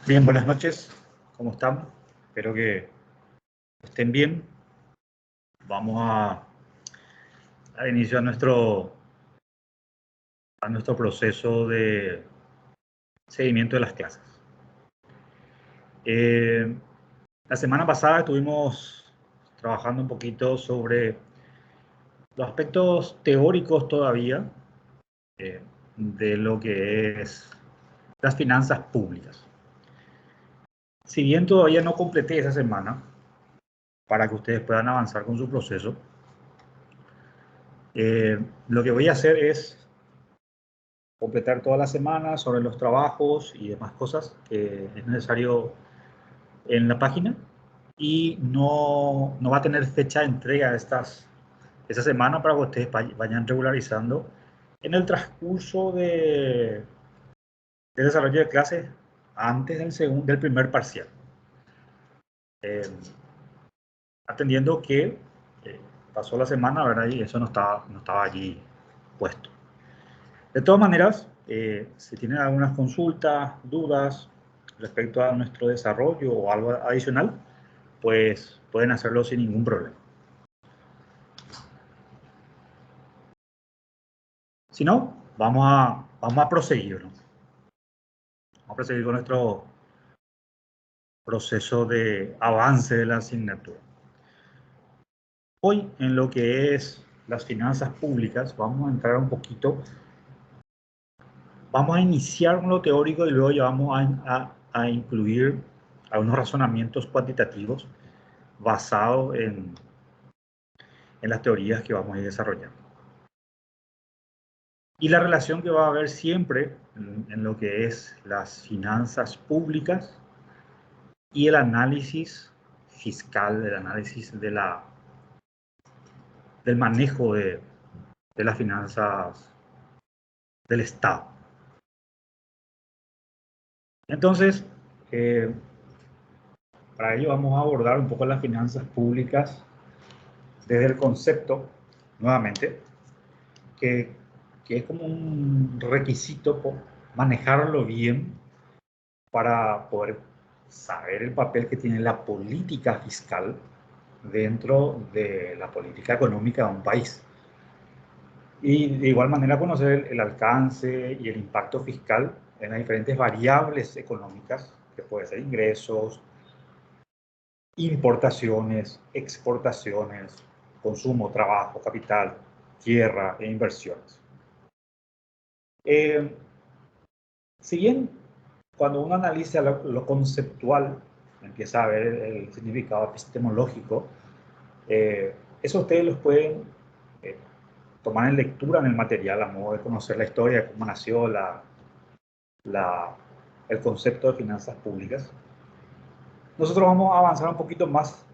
Bien, buenas noches. ¿Cómo están? Espero que estén bien. Vamos a dar inicio a nuestro proceso de seguimiento de las clases. La semana pasada estuvimos trabajando un poquito sobre los aspectos teóricos todavía eh, de lo que es las finanzas públicas. Si bien todavía no completé esa semana para que ustedes puedan avanzar con su proceso, lo que voy a hacer es completar toda la semana sobre los trabajos y demás cosas que es necesario en la página y no va a tener fecha de entrega esta semana para que ustedes vayan regularizando en el transcurso del desarrollo de clases antes del primer parcial. Eh, Atendiendo que pasó la semana, ¿verdad? Y eso no estaba allí puesto. De todas maneras, si tienen algunas consultas, dudas respecto a nuestro desarrollo o algo adicional, pues pueden hacerlo sin ningún problema. Si no, vamos a proseguir, ¿no? Vamos a proseguir con nuestro proceso de avance de la asignatura. Hoy, en lo que es las finanzas públicas, vamos a entrar un poquito, vamos a iniciar con lo teórico y luego ya vamos a incluir algunos razonamientos cuantitativos basados en las teorías que vamos a ir desarrollando. Y la relación que va a haber siempre en lo que es las finanzas públicas y el análisis fiscal, el análisis del manejo de las finanzas del Estado. Entonces, para ello vamos a abordar un poco las finanzas públicas desde el concepto, nuevamente, que es como un requisito manejarlo bien para poder saber el papel que tiene la política fiscal dentro de la política económica de un país. Y de igual manera conocer el alcance y el impacto fiscal en las diferentes variables económicas, que pueden ser ingresos, importaciones, exportaciones, consumo, trabajo, capital, tierra e inversiones. Si bien cuando uno analiza lo conceptual, empieza a ver el significado epistemológico, eso ustedes los pueden eh, tomar en lectura en el material a modo de conocer la historia de cómo nació el concepto de finanzas públicas. Nosotros vamos a avanzar un poquito más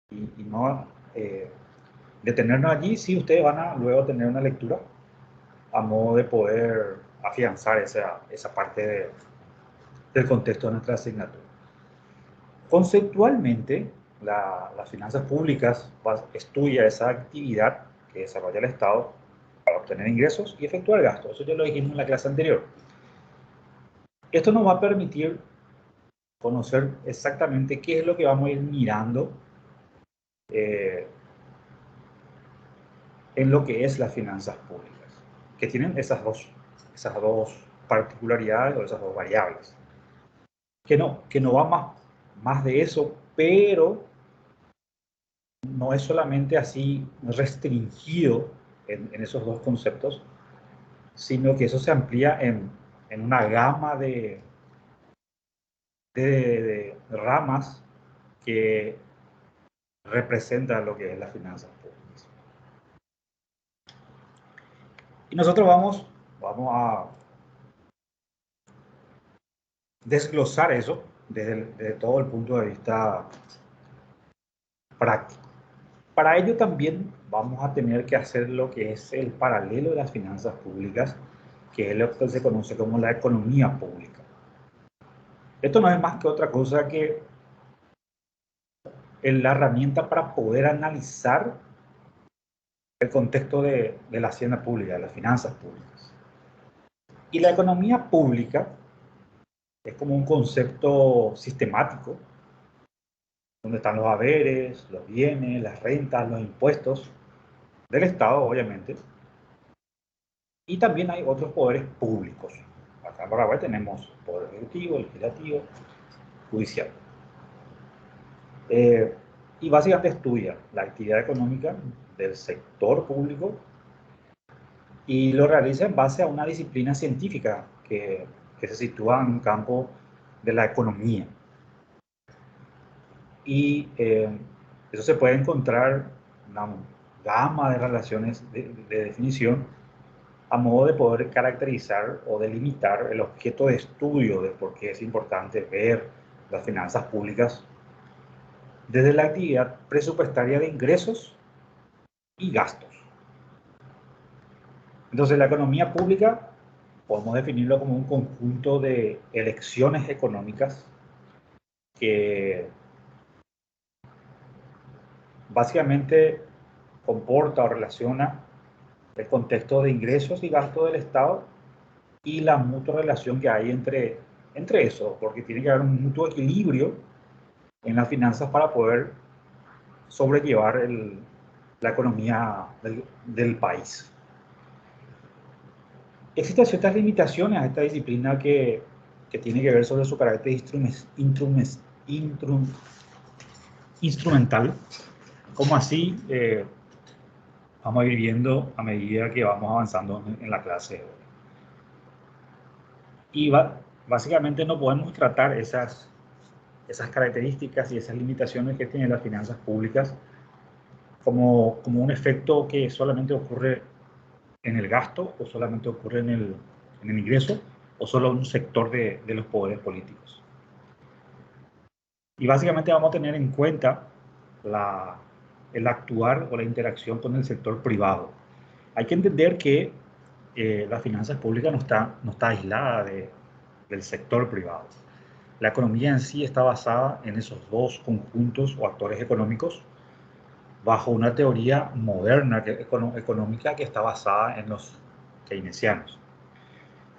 y no detenernos allí, si ustedes van a luego tener una lectura a modo de poder afianzar esa parte del contexto de nuestra asignatura. Conceptualmente, las finanzas públicas estudia esa actividad que desarrolla el Estado para obtener ingresos y efectuar gastos. Eso ya lo dijimos en la clase anterior. Esto nos va a permitir conocer exactamente qué es lo que vamos a ir mirando en lo que es las finanzas públicas, que tienen esas dos particularidades o esas dos variables. Que no va más de eso, pero no es solamente así restringido en esos dos conceptos, sino que eso se amplía en una gama de ramas que representan lo que es las finanzas públicas. Y nosotros vamos a desglosar eso desde todo el punto de vista práctico. Para ello también vamos a tener que hacer lo que es el paralelo de las finanzas públicas, que es lo que se conoce como la economía pública. Esto no es más que otra cosa que la herramienta para poder analizar el contexto de la hacienda pública, de las finanzas públicas. Y la economía pública Es como un concepto sistemático, donde están los haberes, los bienes, las rentas, los impuestos del Estado, obviamente, y también hay otros poderes públicos. Acá en Paraguay tenemos poder ejecutivo, legislativo, judicial. Y básicamente estudia la actividad económica del sector público y lo realiza en base a una disciplina científica que se sitúa en un campo de la economía. Y eso se puede encontrar una gama de relaciones de definición a modo de poder caracterizar o delimitar el objeto de estudio de por qué es importante ver las finanzas públicas desde la actividad presupuestaria de ingresos y gastos. Entonces, la economía pública podemos definirlo como un conjunto de elecciones económicas que básicamente comporta o relaciona el contexto de ingresos y gastos del Estado y la mutua relación que hay entre eso, porque tiene que haber un mutuo equilibrio en las finanzas para poder sobrellevar la economía del país. Existen ciertas limitaciones a esta disciplina que tiene que ver sobre su carácter instrumental, como así vamos a ir viendo a medida que vamos avanzando en la clase. Y básicamente no podemos tratar esas características y esas limitaciones que tienen las finanzas públicas como un efecto que solamente ocurre en el gasto o solamente ocurre en el ingreso o solo en un sector de los poderes políticos. Y básicamente vamos a tener en cuenta el actuar o la interacción con el sector privado. Hay que entender que las finanzas públicas no está aislada del sector privado. La economía en sí está basada en esos dos conjuntos o actores económicos bajo una teoría moderna económica que está basada en los keynesianos.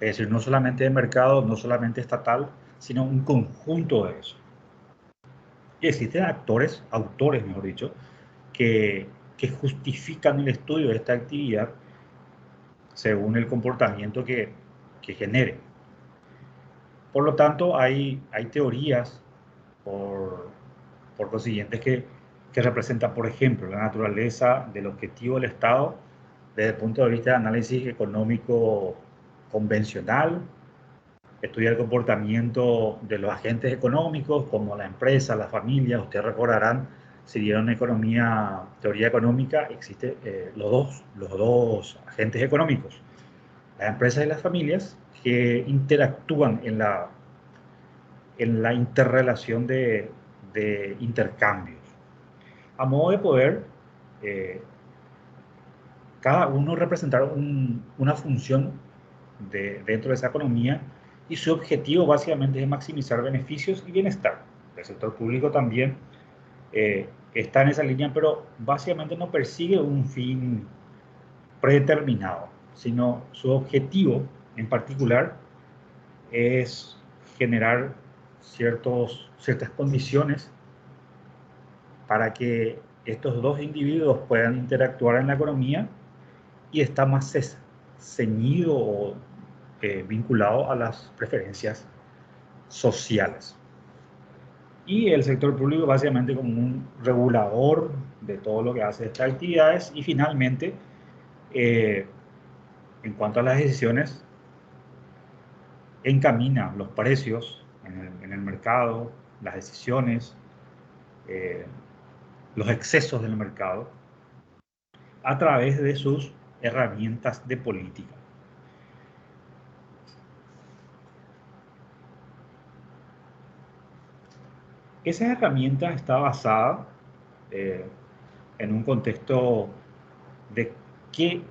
Es decir, no solamente de mercado, no solamente estatal, sino un conjunto de eso. Y existen autores, mejor dicho, que justifican el estudio de esta actividad según el comportamiento que genere. Por lo tanto, hay teorías, por consiguiente, que representan, por ejemplo, la naturaleza del objetivo del Estado desde el punto de vista de análisis económico convencional, estudia el comportamiento de los agentes económicos, como la empresa, la familia. Ustedes recordarán, si dieron teoría económica, existen los dos agentes económicos, las empresas y las familias, que interactúan en la interrelación de intercambios, a modo de poder eh, cada uno representar una función dentro de esa economía y su objetivo básicamente es maximizar beneficios y bienestar. El sector público también está en esa línea, pero básicamente no persigue un fin predeterminado, sino su objetivo en particular es generar ciertas condiciones para que estos dos individuos puedan interactuar en la economía y está más ceñido o vinculado a las preferencias sociales. Y el sector público básicamente como un regulador de todo lo que hace estas actividades y finalmente, eh, en cuanto a las decisiones, encamina los precios en el mercado, las decisiones, eh, los excesos del mercado a través de sus herramientas de política. Esa herramienta está basada eh, en un contexto de qué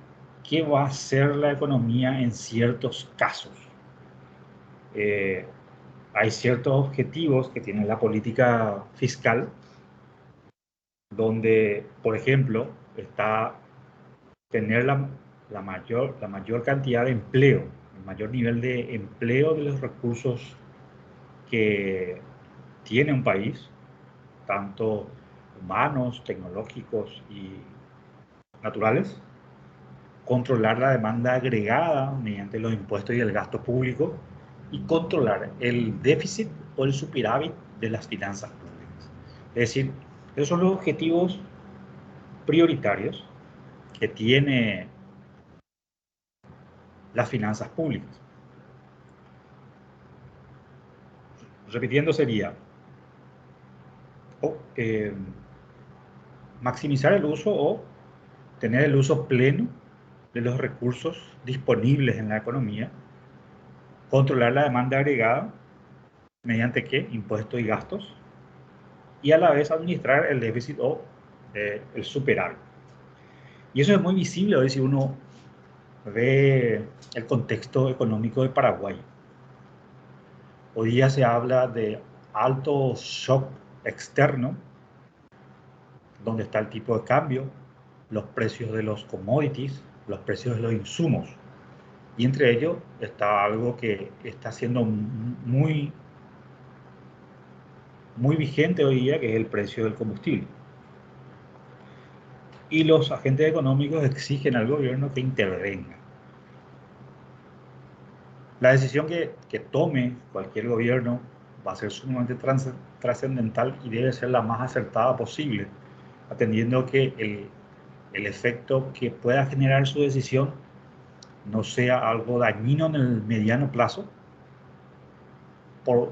va a ser la economía en ciertos casos. Eh, Hay ciertos objetivos que tiene la política fiscal, donde, por ejemplo, está tener la mayor cantidad de empleo, el mayor nivel de empleo de los recursos que tiene un país, tanto humanos, tecnológicos y naturales, controlar la demanda agregada mediante los impuestos y el gasto público y controlar el déficit o el superávit de las finanzas públicas. Es decir, esos son los objetivos prioritarios que tiene las finanzas públicas. Repitiendo sería maximizar el uso o tener el uso pleno de los recursos disponibles en la economía, controlar la demanda agregada mediante ¿qué? Impuestos y gastos, y a la vez administrar el déficit o el superávit. Y eso es muy visible hoy si uno ve el contexto económico de Paraguay. Hoy día se habla de alto shock externo, donde está el tipo de cambio, los precios de los commodities, los precios de los insumos. Y entre ellos está algo que está siendo muy vigente hoy día, que es el precio del combustible. Y los agentes económicos exigen al gobierno que intervenga. La decisión que tome cualquier gobierno va a ser sumamente trascendental y debe ser la más acertada posible, atendiendo que el efecto que pueda generar su decisión no sea algo dañino en el mediano plazo por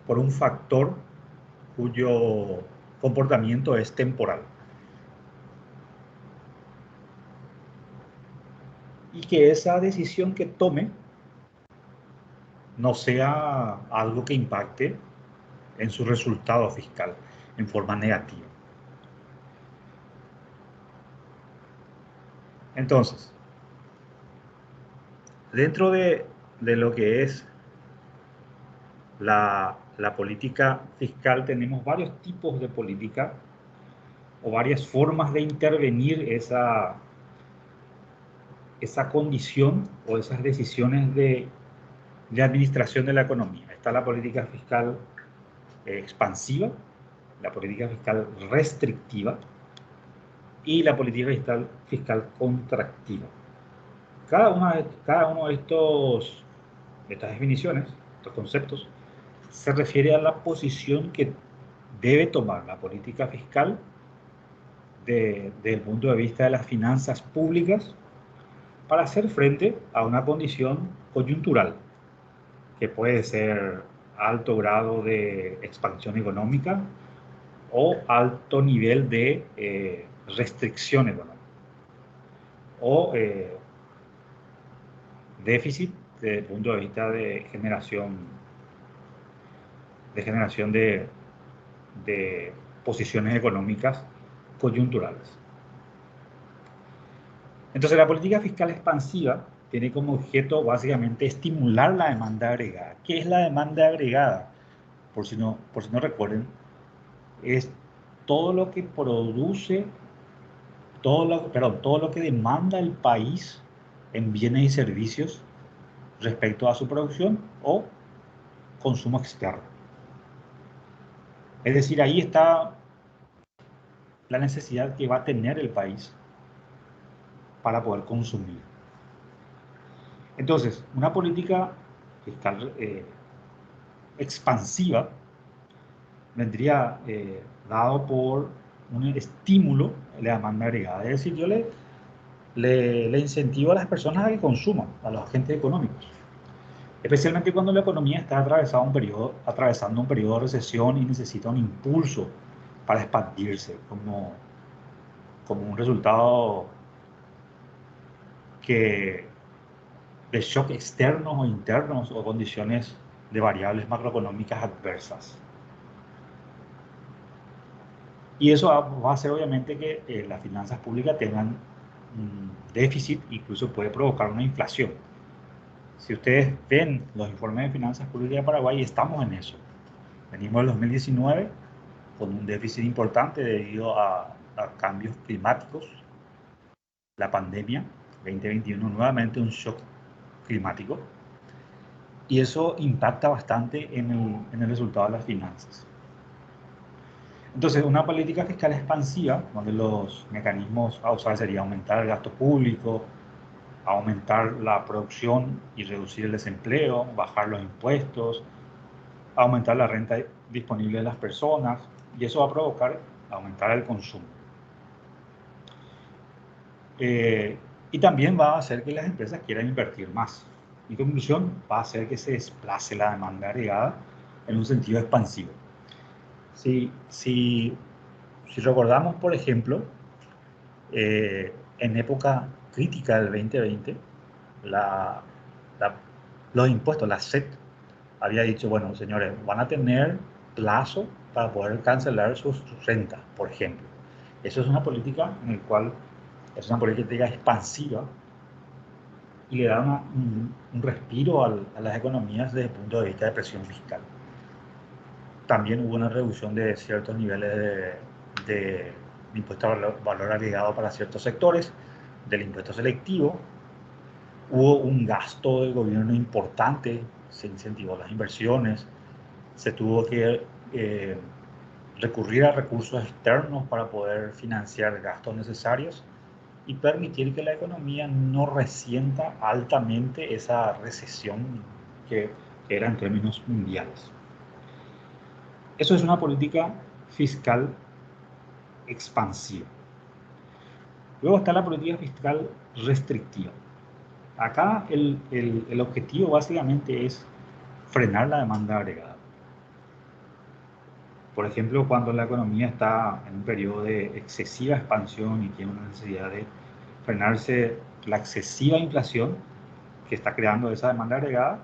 un factor cuyo comportamiento es temporal. Y que esa decisión que tome no sea algo que impacte en su resultado fiscal en forma negativa. Entonces, dentro de lo que es la política fiscal, tenemos varios tipos de política o varias formas de intervenir esa condición o esas decisiones de administración de la economía. Está la política fiscal expansiva, la política fiscal restrictiva y la política fiscal contractiva. Cada uno de estas definiciones, estos conceptos, se refiere a la posición que debe tomar la política fiscal desde el punto de vista de las finanzas públicas para hacer frente a una condición coyuntural, que puede ser alto grado de expansión económica o alto nivel de restricción económica, o déficit desde el punto de vista de generación de posiciones económicas coyunturales. Entonces, la política fiscal expansiva tiene como objeto básicamente estimular la demanda agregada. ¿Qué es la demanda agregada? Por si no recuerden, es todo lo que produce, todo lo que demanda el país en bienes y servicios respecto a su producción o consumo externo. Es decir, ahí está la necesidad que va a tener el país para poder consumir. Entonces, una política fiscal expansiva vendría dado por un estímulo de la demanda agregada. Es decir, yo le incentivo a las personas a que consuman, a los agentes económicos. Especialmente cuando la economía está atravesando un periodo de recesión y necesita un impulso para expandirse como un resultado de shock externos o internos o condiciones de variables macroeconómicas adversas. Y eso va a hacer obviamente que las finanzas públicas tengan un déficit, incluso puede provocar una inflación. Si ustedes ven los informes de finanzas públicas de Paraguay, estamos en eso. Venimos del 2019 con un déficit importante debido a cambios climáticos, la pandemia, 2021 nuevamente un shock climático, Y eso impacta bastante en el resultado de las finanzas. Entonces, una política fiscal expansiva, donde los mecanismos a usar sería aumentar el gasto público, aumentar la producción y reducir el desempleo, bajar los impuestos, aumentar la renta disponible de las personas, y eso va a provocar aumentar el consumo. Y también va a hacer que las empresas quieran invertir más. En conclusión, va a hacer que se desplace la demanda agregada en un sentido expansivo. Si recordamos, por ejemplo, en época crítica del 2020, la, la, los impuestos, la SEC, había dicho, bueno, señores, van a tener plazo para poder cancelar sus rentas, por ejemplo. Eso es una política en la cual es una política expansiva y le da un respiro a las economías desde el punto de vista de presión fiscal. También hubo una reducción de ciertos niveles de impuesto a valor agregado para ciertos sectores, del impuesto selectivo. Hubo un gasto del gobierno importante, se incentivó las inversiones, se tuvo que recurrir a recursos externos para poder financiar gastos necesarios y permitir que la economía no resienta altamente esa recesión que era en términos mundiales. Eso es una política fiscal expansiva. Luego está la política fiscal restrictiva. Acá el objetivo básicamente es frenar la demanda agregada. Por ejemplo, cuando la economía está en un periodo de excesiva expansión y tiene una necesidad de frenarse la excesiva inflación que está creando esa demanda agregada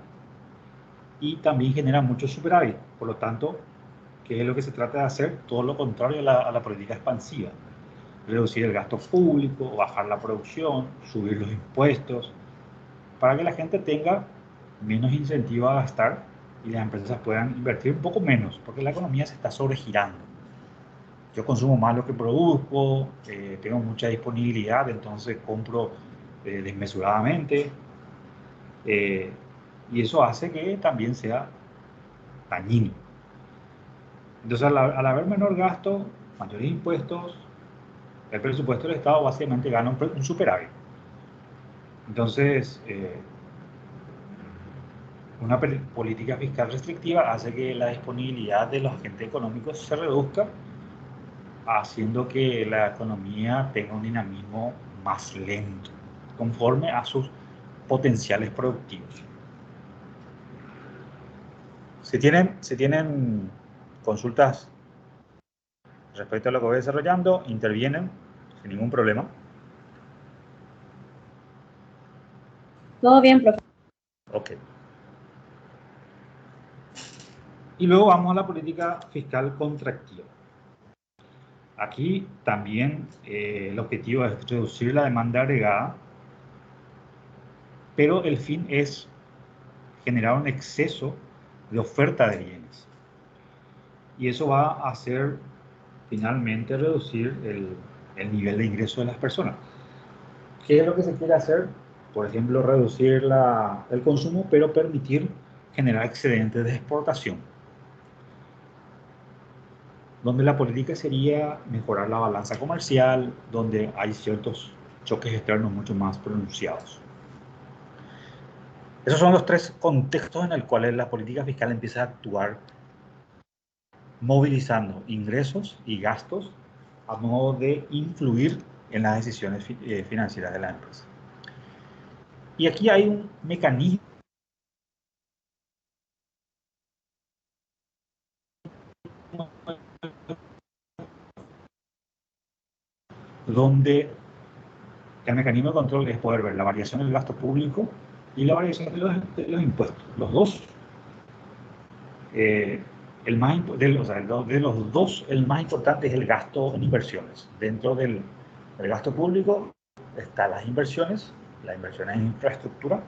y también genera mucho superávit. Por lo tanto, ¿qué es lo que se trata de hacer? Todo lo contrario a la política expansiva. Reducir el gasto público, bajar la producción, subir los impuestos, para que la gente tenga menos incentivo a gastar y las empresas puedan invertir un poco menos, porque la economía se está sobregirando. Yo consumo más lo que produzco, tengo mucha disponibilidad, entonces compro desmesuradamente, eh, y eso hace que también sea dañino. Entonces, al haber menor gasto, mayores impuestos, el presupuesto del Estado básicamente gana un superávit. Entonces, una política fiscal restrictiva hace que la disponibilidad de los agentes económicos se reduzca, haciendo que la economía tenga un dinamismo más lento, conforme a sus potenciales productivos. Si tienen consultas respecto a lo que voy desarrollando, intervienen sin ningún problema. Todo bien, profe. Ok. Y luego vamos a la política fiscal contractiva. Aquí también el objetivo es reducir la demanda agregada, pero el fin es generar un exceso de oferta de bienes. Y eso va a hacer finalmente reducir el nivel de ingreso de las personas. ¿Qué es lo que se quiere hacer? Por ejemplo, reducir el consumo, pero permitir generar excedentes de exportación, donde la política sería mejorar la balanza comercial, donde hay ciertos choques externos mucho más pronunciados. Esos son los tres contextos en los cuales la política fiscal empieza a actuar, movilizando ingresos y gastos a modo de influir en las decisiones financieras de la empresa. Y aquí hay un mecanismo donde el mecanismo de control es poder ver la variación del gasto público y la variación de los impuestos. Los dos, de los dos, el más importante es el gasto en inversiones. Dentro del gasto público están las inversiones en infraestructura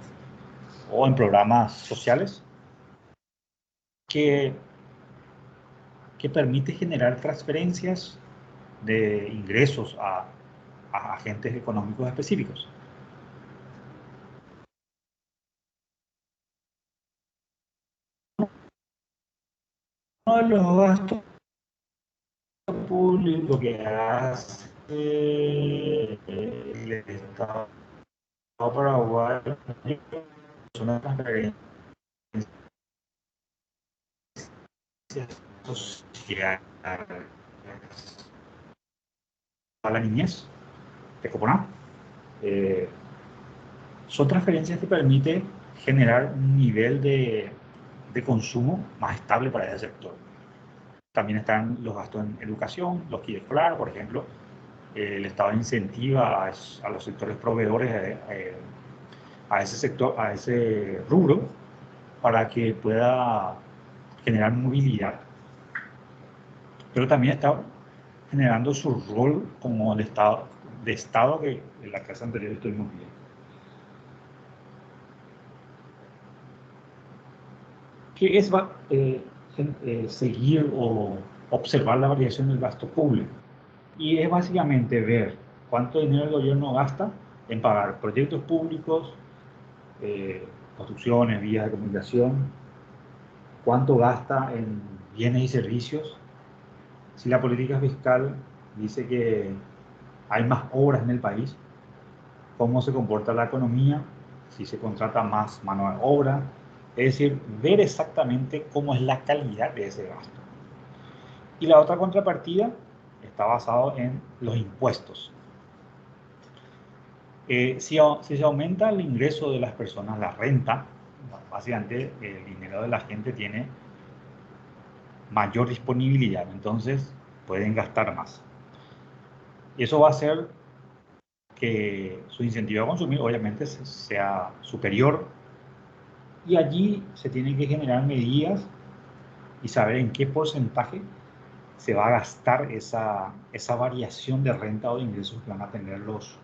o en programas sociales que, que permite generar transferencias de ingresos a agentes económicos específicos. de los gastos públicos que hace el Estado paraguayo son las transferencias sociales a la niñez, de Coponá. Son transferencias que permiten generar un nivel de consumo más estable para ese sector. También están los gastos en educación, los kits escolar, por ejemplo. El Estado incentiva a los sectores proveedores a ese sector, a ese rubro, para que pueda generar movilidad. Pero también está generando su rol como el Estado, de Estado que en la clase anterior estuvimos viendo. ¿Qué es seguir o observar la variación del gasto público? Y es básicamente ver cuánto dinero el gobierno gasta en pagar proyectos públicos, construcciones, vías de comunicación, cuánto gasta en bienes y servicios. Si la política fiscal dice que hay más obras en el país, cómo se comporta la economía, si se contrata más mano de obra, es decir, ver exactamente cómo es la calidad de ese gasto. Y la otra contrapartida está basado en los impuestos. Si se aumenta el ingreso de las personas, la renta, básicamente el dinero de la gente tiene mayor disponibilidad, entonces pueden gastar más. Y eso va a hacer que su incentivo a consumir obviamente sea superior, y allí se tienen que generar medidas y saber en qué porcentaje se va a gastar esa variación de renta o de ingresos que van a tener los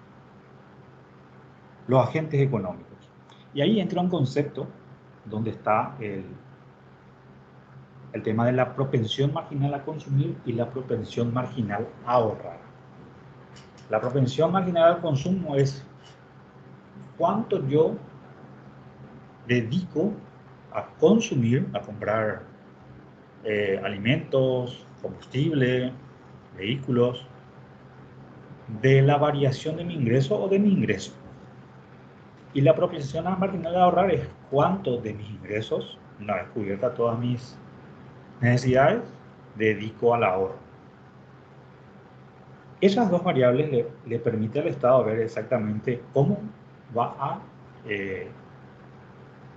agentes económicos. Y ahí entra un concepto donde está el tema de la propensión marginal a consumir y la propensión marginal a ahorrar. La propensión marginal al consumo es cuánto yo dedico a consumir, a comprar alimentos, combustible, vehículos, de la variación de mi ingreso o de mi ingreso. Y la propensión marginal a ahorrar es cuánto de mis ingresos, una vez cubiertas todas mis necesidades, dedico al ahorro. Esas dos variables le permiten al Estado ver exactamente cómo va a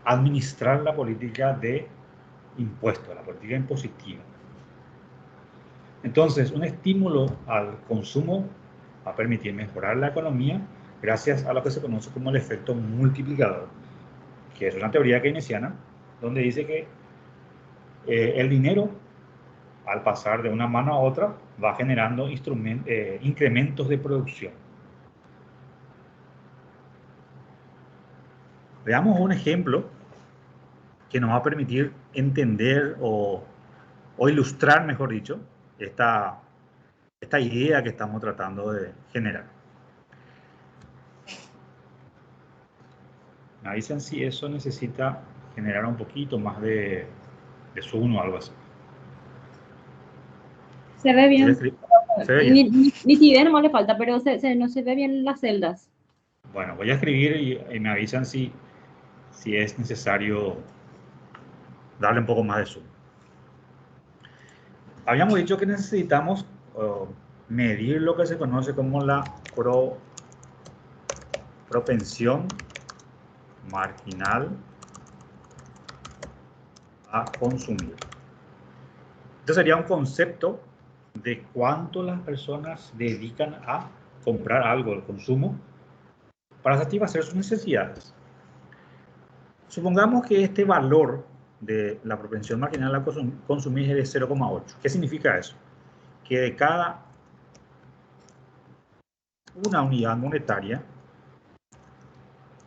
administrar la política de impuestos, la política impositiva. Entonces, un estímulo al consumo va a permitir mejorar la economía gracias a lo que se conoce como el efecto multiplicador, que es una teoría keynesiana, donde dice que el dinero, al pasar de una mano a otra, va generando incrementos de producción. Veamos un ejemplo que nos va a permitir entender o ilustrar, mejor dicho, esta idea que estamos tratando de generar. Me avisan si eso necesita generar un poquito más de zoom o algo así. Se ve bien. Se ve bien. Nitidez nomás le falta, pero no se ve bien las celdas. Bueno, voy a escribir y me avisan si es necesario darle un poco más de zoom. Habíamos dicho que necesitamos medir lo que se conoce como la propensión marginal a consumir. Este sería un concepto de cuánto las personas dedican a comprar algo, el consumo, para satisfacer sus necesidades. Supongamos que este valor de la propensión marginal a consumir es de 0,8. ¿Qué significa eso? Que de cada una unidad monetaria,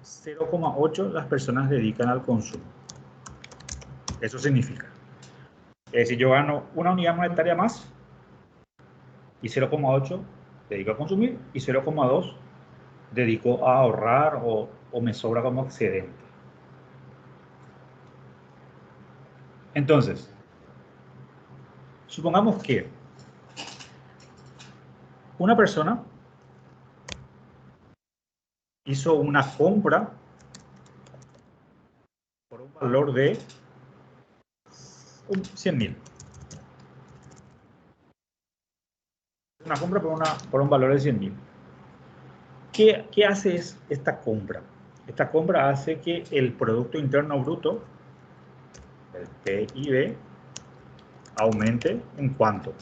0,8 las personas dedican al consumo. Eso significa, si yo gano una unidad monetaria más, y 0,8 dedico a consumir, y 0,2 dedico a ahorrar o me sobra como excedente. Entonces, Supongamos que una persona hizo una compra por un valor de 100.000. Una compra por un valor de 100.000. ¿Qué hace esta compra? Esta compra hace que el Producto Interno Bruto, el PIB, aumente en cuánto?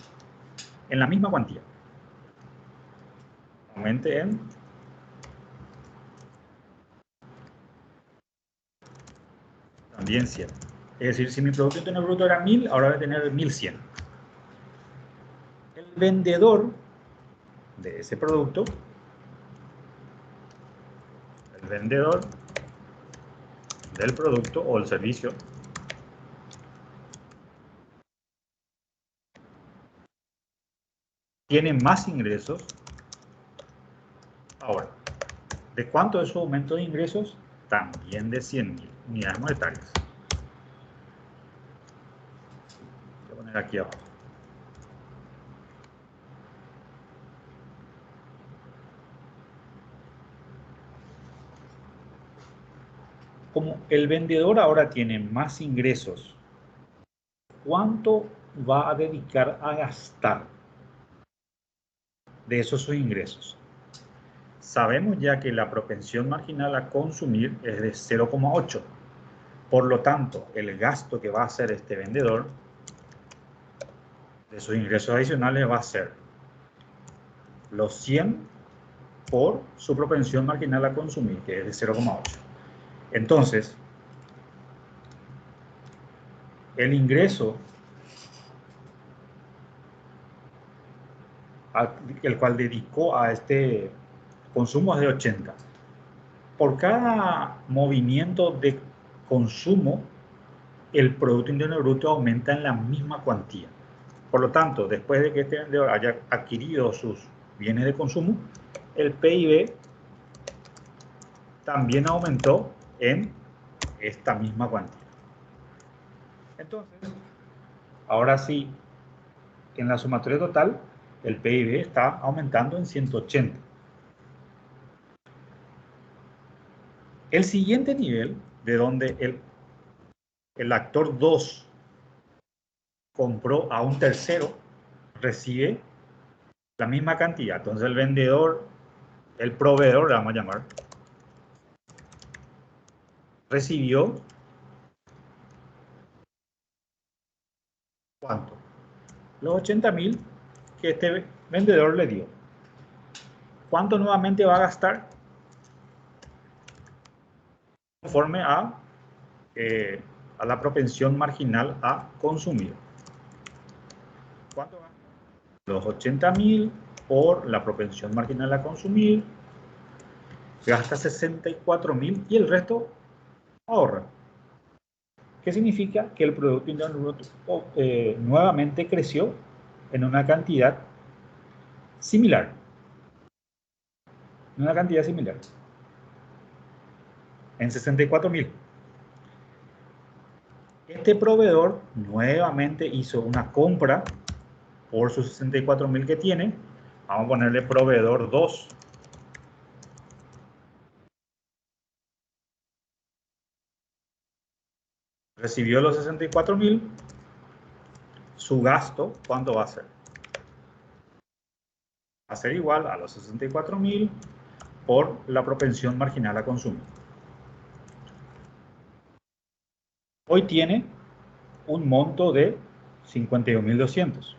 En la misma cuantía. Aumente en también 100. Es decir, si mi Producto Interno Bruto era 1000, ahora voy a tener 1100. El vendedor de ese producto, el vendedor del producto o el servicio, tiene más ingresos. Ahora, ¿de cuánto es su aumento de ingresos? También de 100.000 unidades monetarias. Voy a poner aquí abajo. Como el vendedor ahora tiene más ingresos, ¿cuánto va a dedicar a gastar de esos sus ingresos? Sabemos ya que la propensión marginal a consumir es de 0,8. Por lo tanto, el gasto que va a hacer este vendedor de sus ingresos adicionales va a ser los 100 por su propensión marginal a consumir, que es de 0,8. Entonces, el ingreso el cual dedicó a este consumo es de 80. Por cada movimiento de consumo, el Producto Interno Bruto aumenta en la misma cuantía. Por lo tanto, después de que este vendedor haya adquirido sus bienes de consumo, el PIB también aumentó en esta misma cuantía. Entonces, ahora sí, en la sumatoria total, el PIB está aumentando en 180. El siguiente nivel, de donde el actor 2 compró a un tercero, recibe la misma cantidad. Entonces el vendedor, el proveedor, le vamos a llamar, recibió ¿cuánto? Los 80.000 que este vendedor le dio. ¿Cuánto nuevamente va a gastar? Conforme a la propensión marginal a consumir. ¿Cuánto gasta? Los 80.000 por la propensión marginal a consumir. Gasta 64.000 y el resto ahorra. ¿Qué significa? Que el Producto Interno Bruto nuevamente creció en una cantidad similar. En 64.000. Este proveedor nuevamente hizo una compra por sus 64.000 que tiene. Vamos a ponerle proveedor 2. Recibió los 64.000. Su gasto, ¿cuánto va a ser? Va a ser igual a los 64.000 por la propensión marginal a consumir. Hoy tiene un monto de 51.200.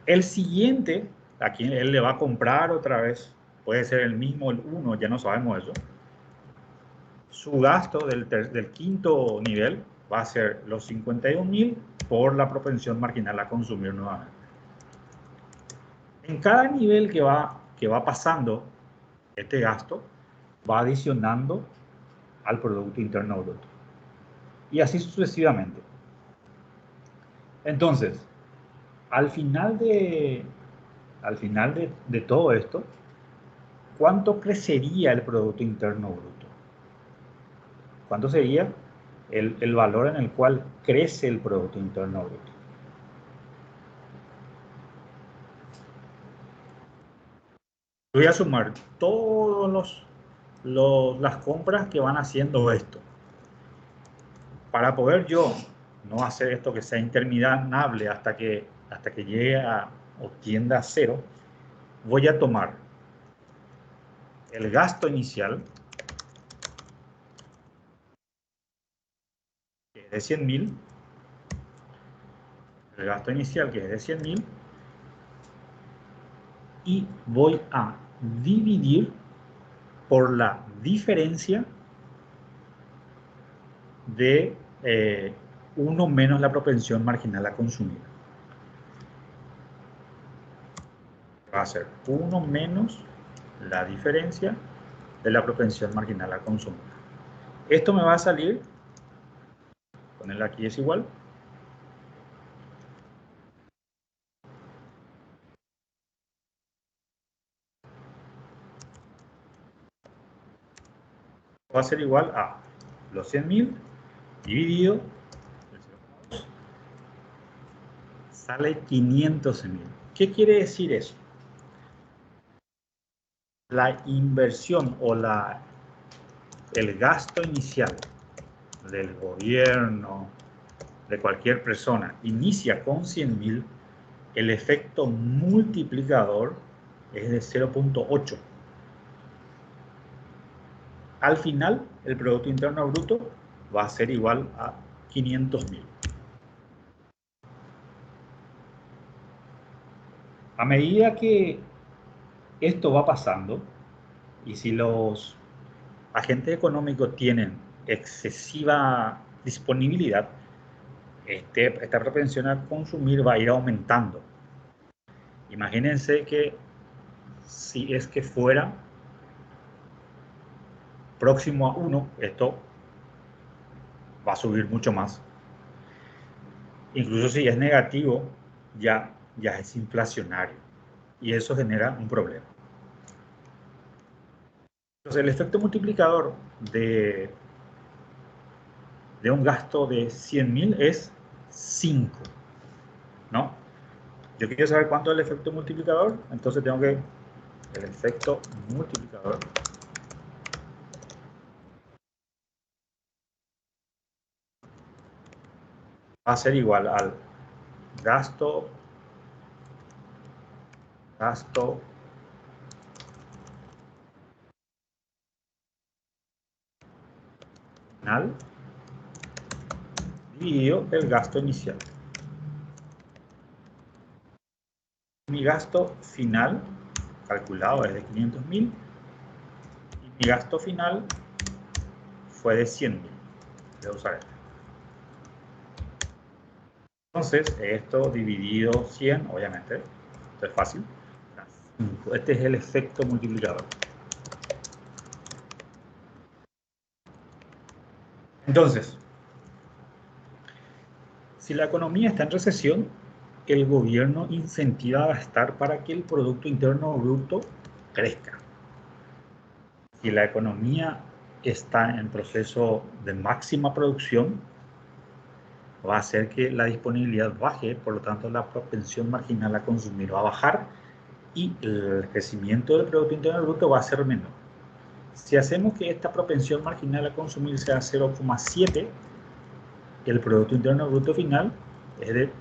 El siguiente, a quien él le va a comprar otra vez, puede ser el mismo, el 1, ya no sabemos eso. Su gasto del quinto nivel va a ser los 51.000 por la propensión marginal a consumir nuevamente. En cada nivel que va pasando este gasto, va adicionando al Producto Interno Bruto. Y así sucesivamente. Entonces, al final de todo esto, ¿cuánto crecería el Producto Interno Bruto? ¿Cuánto sería? el valor en el cual crece el Producto Interno Bruto. Voy a sumar todas las compras que van haciendo esto. Para poder yo no hacer esto que sea interminable hasta que llegue o tienda a cero, voy a tomar el gasto inicial, que es de 100.000, el gasto inicial, que es de 100.000, y voy a dividir por la diferencia de 1 menos la propensión marginal a consumir. Va a ser 1 menos la diferencia de la propensión marginal a consumir. Esto me va a salir, ponerle aquí es igual, va a ser igual a los 100.000 dividido, sale 500.000. ¿Qué quiere decir eso? La inversión o el gasto inicial del gobierno, de cualquier persona, inicia con 100.000, el efecto multiplicador es de 0.8. Al final, el Producto Interno Bruto va a ser igual a 500.000. A medida que esto va pasando, y si los agentes económicos tienen excesiva disponibilidad, esta propensión a consumir va a ir aumentando. Imagínense que si es que fuera próximo a 1, esto va a subir mucho más. Incluso si es negativo, ya es inflacionario. Y eso genera un problema. Entonces, el efecto multiplicador de un gasto de 100.000 es 5, ¿no? Yo quiero saber cuánto es el efecto multiplicador, entonces tengo que... El efecto multiplicador va a ser igual al gasto final dividido el gasto inicial. Mi gasto final calculado es de 500.000 y mi gasto final fue de 100.000. Voy a usar esto. Entonces, esto dividido 100, obviamente, esto es fácil. Este es el efecto multiplicador. Entonces, si la economía está en recesión, el gobierno incentiva a gastar para que el Producto Interno Bruto crezca. Si la economía está en proceso de máxima producción, va a hacer que la disponibilidad baje, por lo tanto la propensión marginal a consumir va a bajar y el crecimiento del Producto Interno Bruto va a ser menor. Si hacemos que esta propensión marginal a consumir sea 0,7, el Producto Interno Bruto final es de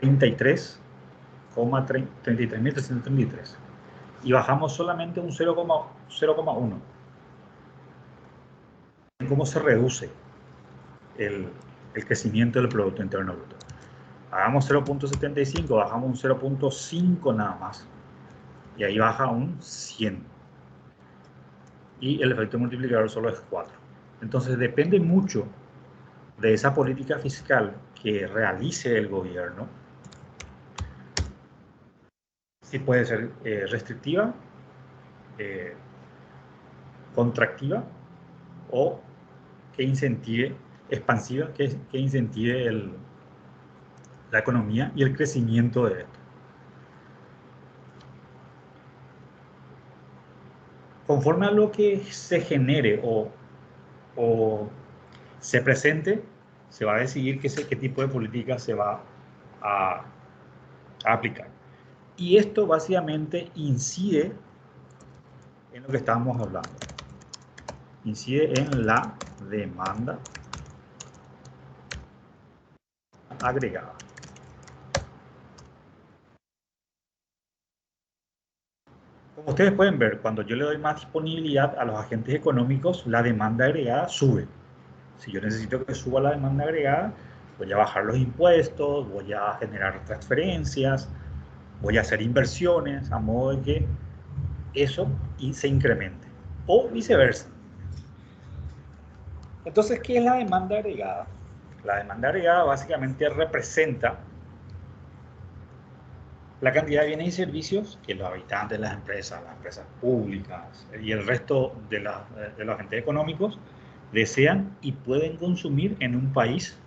33.333 y bajamos solamente un 0,1. ¿Cómo se reduce el crecimiento del Producto Interno Bruto? Hagamos 0.75, bajamos un 0.5 nada más y ahí baja un 100 y el efecto multiplicador solo es 4. Entonces depende mucho de esa política fiscal que realice el gobierno, si puede ser restrictiva, contractiva o que incentive, expansiva, que incentive la economía y el crecimiento de esto. Conforme a lo que se genere o o se presente, se va a decidir qué tipo de política se va a aplicar. Y esto básicamente incide en lo que estábamos hablando. Incide en la demanda agregada. Como ustedes pueden ver, cuando yo le doy más disponibilidad a los agentes económicos, la demanda agregada sube. Si yo necesito que suba la demanda agregada, voy a bajar los impuestos, voy a generar transferencias, voy a hacer inversiones, a modo de que eso se incremente. O viceversa. Entonces, ¿qué es la demanda agregada? La demanda agregada básicamente representa la cantidad de bienes y servicios que los habitantes de las empresas públicas y el resto de los agentes económicos desean y pueden consumir en un país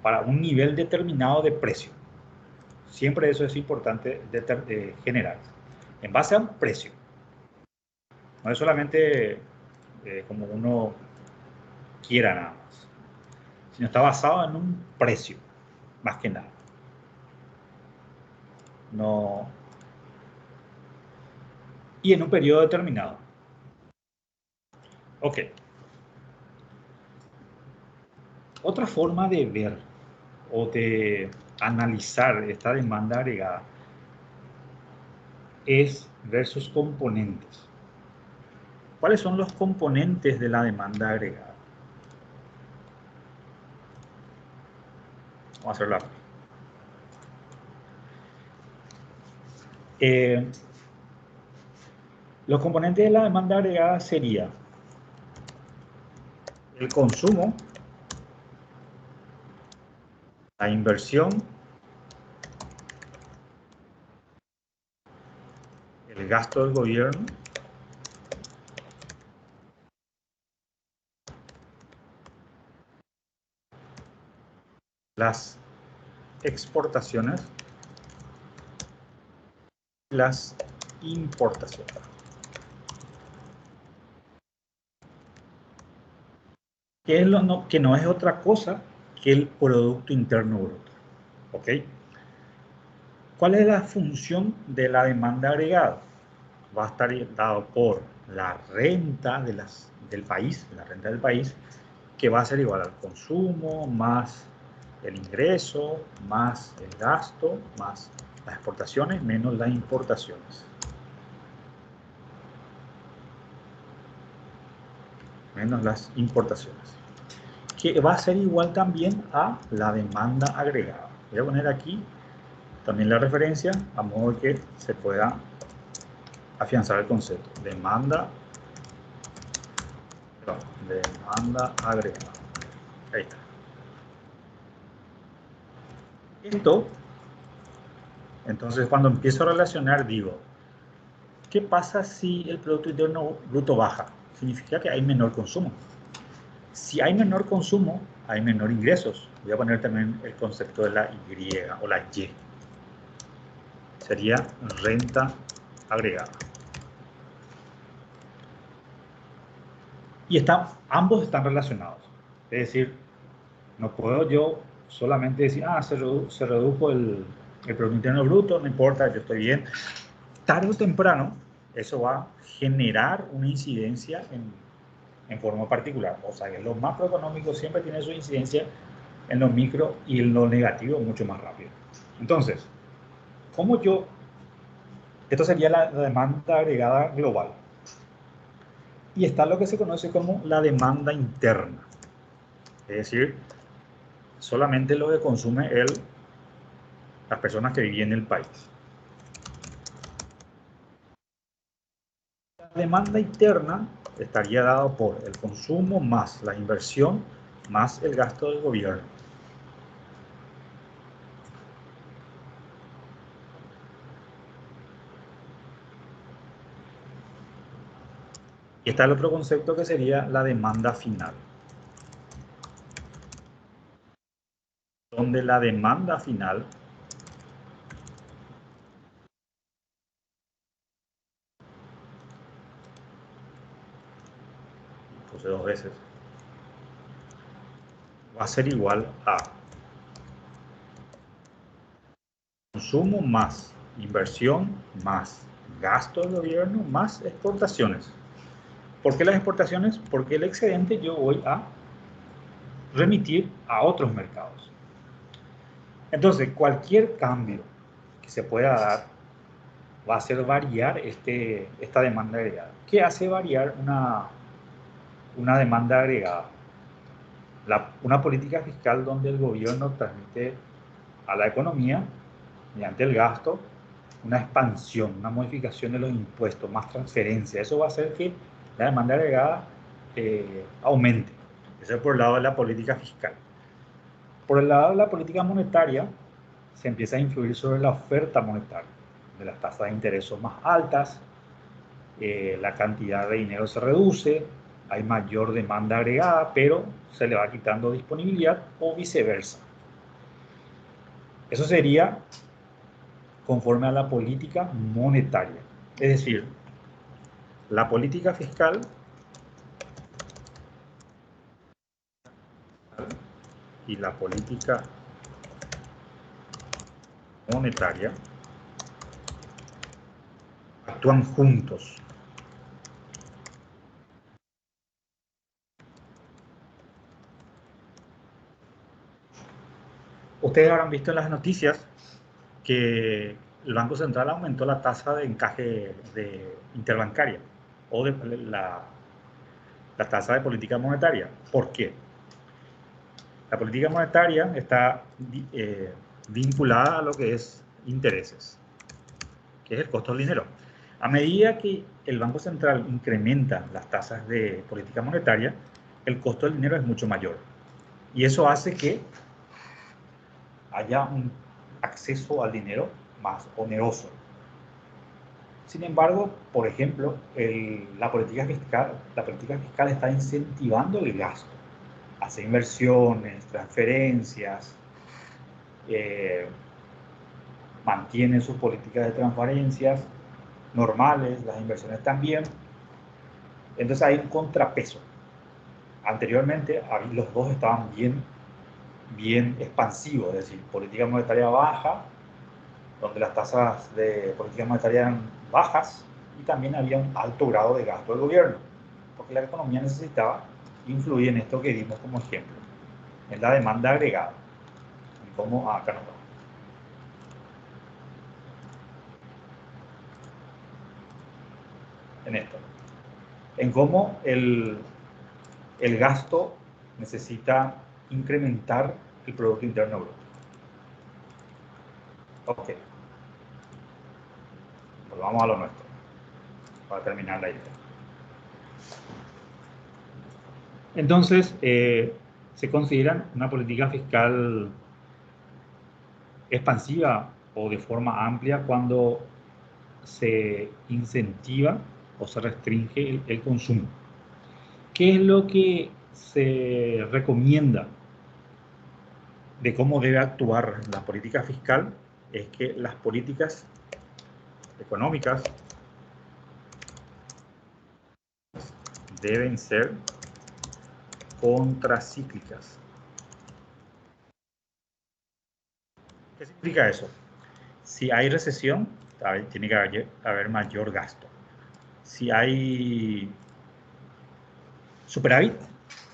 para un nivel determinado de precio. Siempre eso es importante generar. En base a un precio. No es solamente como uno quiera nada más, sino está basado en un precio, más que nada. No, y en un periodo determinado. Ok. Otra forma de ver o de analizar esta demanda agregada es ver sus componentes. ¿Cuáles son los componentes de la demanda agregada? Vamos a hacerlo aquí. Los componentes de la demanda agregada sería el consumo, la inversión, el gasto del gobierno, las exportaciones y las importaciones. Que, que no es otra cosa que el Producto Interno Bruto. ¿Ok? ¿Cuál es la función de la demanda agregada? Va a estar dado por la renta del país, la renta del país, que va a ser igual al consumo, más el ingreso, más el gasto, más las exportaciones, menos las importaciones. Menos las importaciones. Que va a ser igual también a la demanda agregada. Voy a poner aquí también la referencia a modo de que se pueda afianzar el concepto. Demanda agregada. Ahí está. Esto, entonces cuando empiezo a relacionar digo, ¿qué pasa si el Producto Interno Bruto baja? Significa que hay menor consumo. Si hay menor consumo, hay menor ingresos. Voy a poner también el concepto de la Y o la Y. Sería renta agregada. Y ambos están relacionados. Es decir, no puedo yo solamente decir, se redujo el Producto Interno Bruto, no importa, yo estoy bien. Tarde o temprano, eso va a generar una incidencia en forma particular. O sea, que lo macroeconómico siempre tiene su incidencia en lo micro y en lo negativo mucho más rápido. Entonces, esto sería la demanda agregada global. Y está lo que se conoce como la demanda interna. Es decir, solamente lo que consume las personas que viven en el país. La demanda interna estaría dado por el consumo más la inversión más el gasto del gobierno. Y está el otro concepto que sería la demanda final. Donde la demanda final puse dos veces, va a ser igual a consumo más inversión más gasto del gobierno más exportaciones. ¿Por qué las exportaciones? Porque el excedente yo voy a remitir a otros mercados. Entonces, cualquier cambio que se pueda dar va a hacer variar esta demanda agregada. ¿Qué hace variar una demanda agregada? Una política fiscal donde el gobierno transmite a la economía, mediante el gasto, una expansión, una modificación de los impuestos, más transferencia. Eso va a hacer que la demanda agregada aumente. Eso es por el lado de la política fiscal. Por el lado de la política monetaria, se empieza a influir sobre la oferta monetaria, de las tasas de interés son más altas, la cantidad de dinero se reduce, hay mayor demanda agregada, pero se le va quitando disponibilidad o viceversa. Eso sería conforme a la política monetaria. Es decir, la política fiscal y la política monetaria actúan juntos. Ustedes habrán visto en las noticias que el Banco Central aumentó la tasa de encaje interbancaria o de la tasa de política monetaria. ¿Por qué? La política monetaria está vinculada a lo que es intereses, que es el costo del dinero. A medida que el Banco Central incrementa las tasas de política monetaria, el costo del dinero es mucho mayor. Y eso hace que haya un acceso al dinero más oneroso. Sin embargo, por ejemplo, la política fiscal está incentivando el gasto. Hace inversiones, transferencias, mantiene sus políticas de transparencias normales, las inversiones también. Entonces hay un contrapeso. Anteriormente los dos estaban bien expansivos, es decir, política monetaria baja, donde las tasas de política monetaria eran bajas y también había un alto grado de gasto del gobierno, porque la economía necesitaba influir en esto que dimos como ejemplo, en la demanda agregada, en cómo acá no, en esto, en cómo el gasto necesita incrementar el Producto Interno Bruto. Ok, volvamos a lo nuestro, para terminar la idea. Entonces, se considera una política fiscal expansiva o de forma amplia cuando se incentiva o se restringe el consumo. ¿Qué es lo que se recomienda de cómo debe actuar la política fiscal? Es que las políticas económicas deben ser contracíclicas. ¿Qué significa eso? Si hay recesión, tiene que haber mayor gasto. Si hay superávit,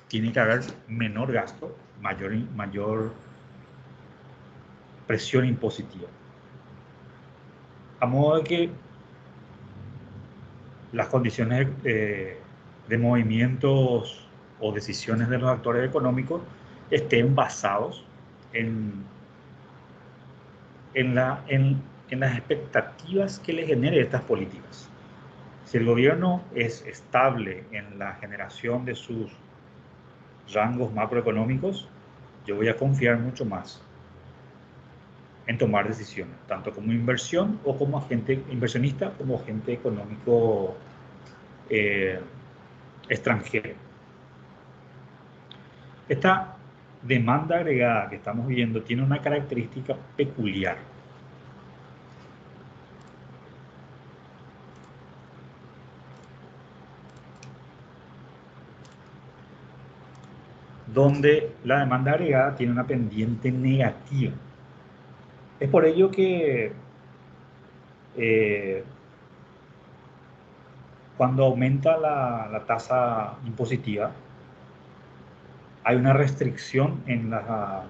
tiene que haber menor gasto, mayor presión impositiva. A modo de que las condiciones de movimientos o decisiones de los actores económicos estén basados en las expectativas que le genere estas políticas. Si el gobierno es estable en la generación de sus rangos macroeconómicos, yo voy a confiar mucho más en tomar decisiones, tanto como inversión o como agente inversionista, como agente económico extranjero. Esta demanda agregada que estamos viendo tiene una característica peculiar. donde la demanda agregada tiene una pendiente negativa. Es por ello que cuando aumenta la tasa impositiva, hay una restricción en las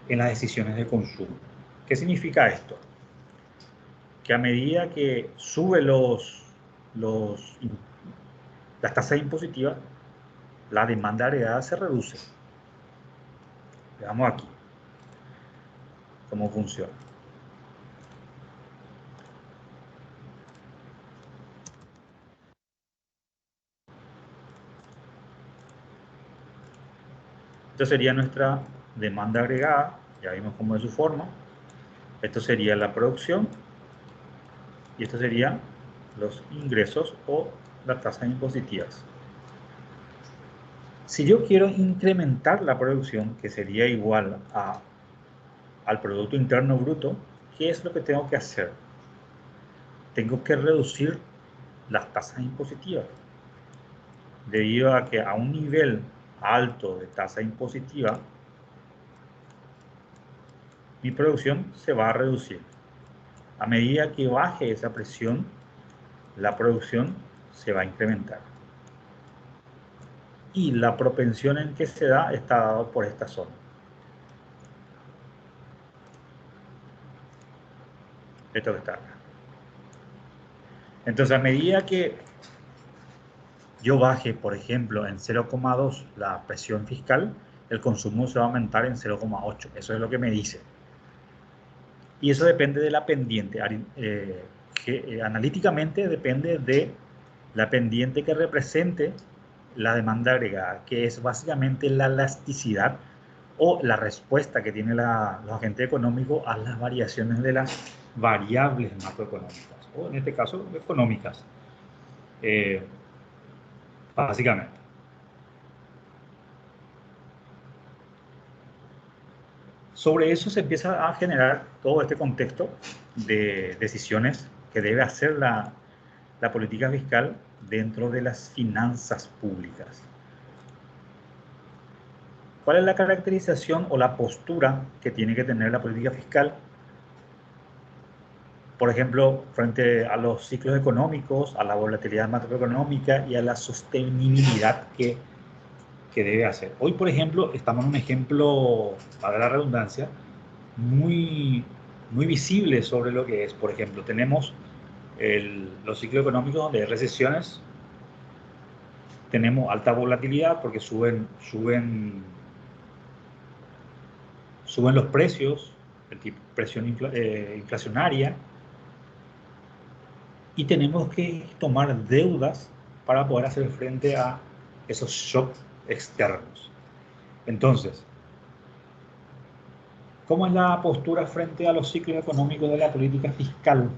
decisiones de consumo. ¿Qué significa esto? Que a medida que sube las tasas impositivas, la demanda agregada se reduce. Veamos aquí cómo funciona. Esta sería nuestra demanda agregada, ya vimos cómo es su forma. Esto sería la producción y esto serían los ingresos o las tasas impositivas. Si yo quiero incrementar la producción, que sería igual al Producto Interno Bruto, ¿qué es lo que tengo que hacer? Tengo que reducir las tasas impositivas, debido a que a un nivel alto de tasa impositiva, mi producción se va a reducir. A medida que baje esa presión, la producción se va a incrementar. Y la propensión en que se da está dado por esta zona. Esto que está acá. Entonces, a medida que yo baje, por ejemplo, en 0,2 la presión fiscal, el consumo se va a aumentar en 0,8. Eso es lo que me dice. Y eso depende de la pendiente. Analíticamente depende de la pendiente que represente la demanda agregada, que es básicamente la elasticidad o la respuesta que tiene los agentes económicos a las variaciones de las variables macroeconómicas, o en este caso económicas, básicamente. Sobre eso se empieza a generar todo este contexto de decisiones que debe hacer la política fiscal dentro de las finanzas públicas. ¿Cuál es la caracterización o la postura que tiene que tener la política fiscal? Por ejemplo, frente a los ciclos económicos, a la volatilidad macroeconómica y a la sostenibilidad que debe hacer. Hoy, por ejemplo, estamos en un ejemplo, para la redundancia, muy visible sobre lo que es. Por ejemplo, tenemos los ciclos económicos donde hay recesiones, tenemos alta volatilidad porque suben los precios, el tipo presión inflacionaria, y tenemos que tomar deudas para poder hacer frente a esos shocks externos. Entonces, ¿cómo es la postura frente a los ciclos económicos de la política fiscal?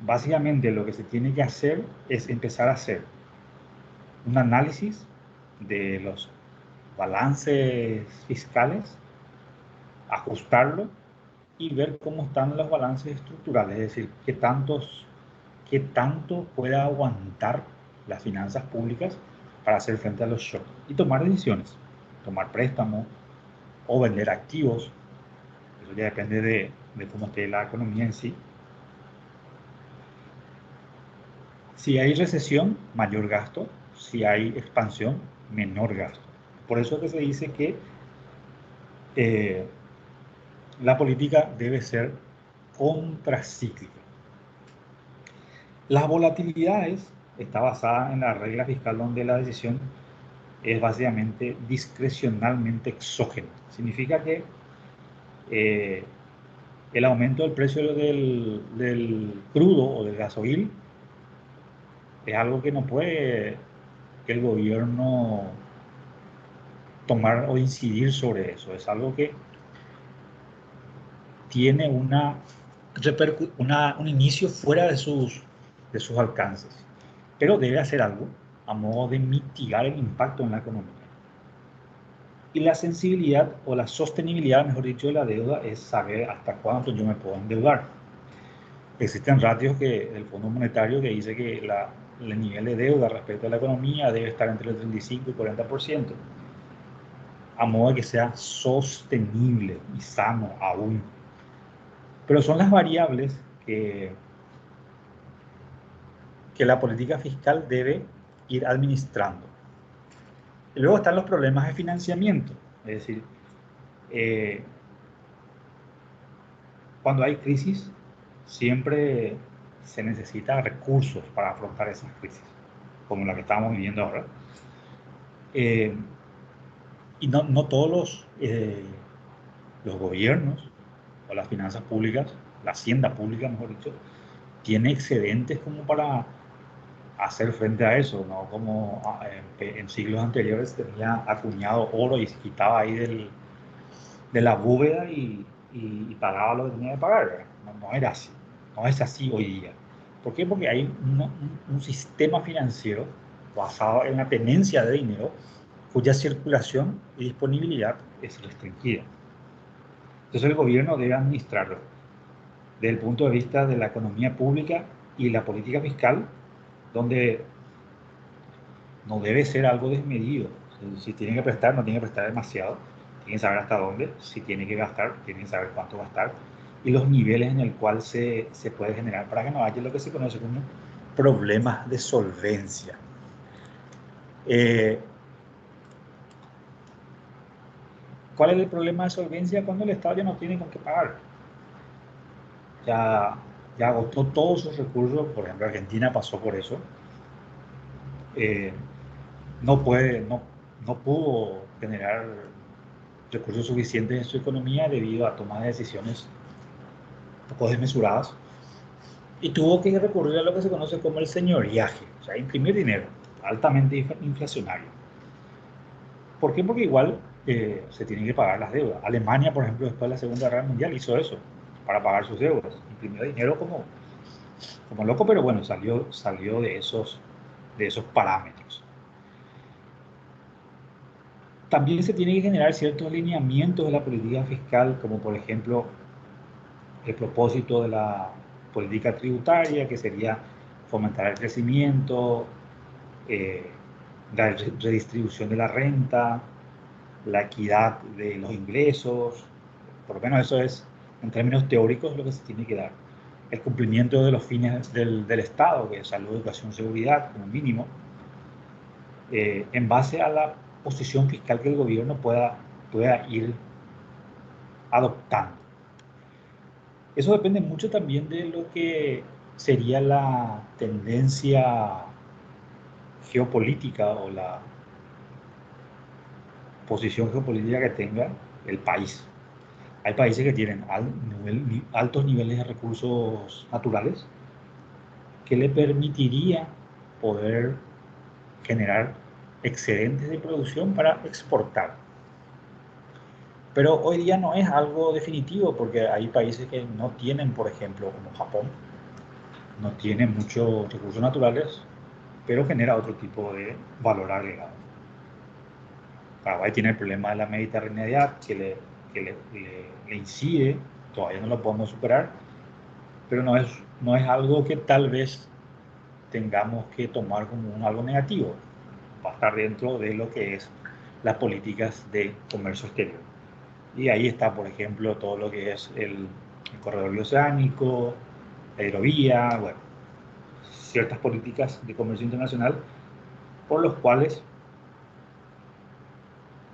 Básicamente lo que se tiene que hacer es empezar a hacer un análisis de los balances fiscales, ajustarlo y ver cómo están los balances estructurales, es decir, qué tanto puede aguantar las finanzas públicas para hacer frente a los shocks y tomar decisiones, tomar préstamos o vender activos. Eso ya depende de cómo esté la economía en sí. Si hay recesión, mayor gasto. Si hay expansión, menor gasto. Por eso que se dice que la política debe ser contracíclica. Las volatilidades está basada en la regla fiscal donde la decisión es básicamente discrecionalmente exógena. Significa que el aumento del precio del crudo o del gasoil es algo que no puede el gobierno tomar o incidir sobre eso. Es algo que tiene un inicio fuera de sus alcances, pero debe hacer algo a modo de mitigar el impacto en la economía. Y la sensibilidad o la sostenibilidad, mejor dicho, de la deuda es saber hasta cuánto yo me puedo endeudar. Existen ratios del Fondo Monetario que dice que el nivel de deuda respecto a la economía debe estar entre el 35 y 40%, a modo de que sea sostenible y sano aún. Pero son las variables que la política fiscal debe ir administrando. Y luego están los problemas de financiamiento, es decir, cuando hay crisis, siempre se necesitan recursos para afrontar esas crisis, como la que estamos viviendo ahora. Y no todos los gobiernos o las finanzas públicas, la hacienda pública, mejor dicho, tiene excedentes como para hacer frente a eso, ¿no? Como en siglos anteriores tenía acuñado oro y se quitaba ahí de la bóveda y pagaba lo que tenía que pagar, ¿verdad? No era así, no es así hoy día. ¿Por qué? Porque hay un sistema financiero basado en la tenencia de dinero cuya circulación y disponibilidad es restringida. Entonces el gobierno debe administrarlo desde el punto de vista de la economía pública y la política fiscal, donde no debe ser algo desmedido. Si tiene que prestar, no tiene que prestar demasiado. Tiene que saber hasta dónde. Si tiene que gastar, tiene que saber cuánto gastar. Y los niveles en el cual se puede generar para que no haya lo que se conoce como problemas de solvencia. ¿Cuál es el problema de solvencia? Cuando el Estado ya no tiene con qué pagar. Ya agotó todos sus recursos. Por ejemplo, Argentina pasó por eso. No pudo generar recursos suficientes en su economía debido a tomar de decisiones un poco desmesuradas y tuvo que recurrir a lo que se conoce como el señoriaje, o sea, imprimir dinero, altamente inflacionario. ¿Por qué? Porque igual se tienen que pagar las deudas. Alemania, por ejemplo, después de la Segunda Guerra Mundial hizo eso para pagar sus deudas. Imprimió dinero como loco, pero bueno, salió de esos parámetros. También se tiene que generar ciertos lineamientos de la política fiscal, como por ejemplo el propósito de la política tributaria, que sería fomentar el crecimiento, la redistribución de la renta, la equidad de los ingresos. Por lo menos eso es, en términos teóricos, lo que se tiene que dar. El cumplimiento de los fines del Estado, que es salud, educación, seguridad, como mínimo, en base a la posición fiscal que el gobierno pueda ir adoptando. Eso depende mucho también de lo que sería la tendencia geopolítica o la posición geopolítica que tenga el país. Hay países que tienen altos niveles de recursos naturales que le permitiría poder generar excedentes de producción para exportar. Pero hoy día no es algo definitivo porque hay países que no tienen, por ejemplo, como Japón, no tiene muchos recursos naturales, pero genera otro tipo de valor agregado. Paraguay tiene el problema de la mediterraneidad que le incide, todavía no lo podemos superar, pero no es algo que tal vez tengamos que tomar como algo negativo. Va a estar dentro de lo que es las políticas de comercio exterior. Y ahí está, por ejemplo, todo lo que es el corredor bioceánico, la hidrovía, bueno, ciertas políticas de comercio internacional por los cuales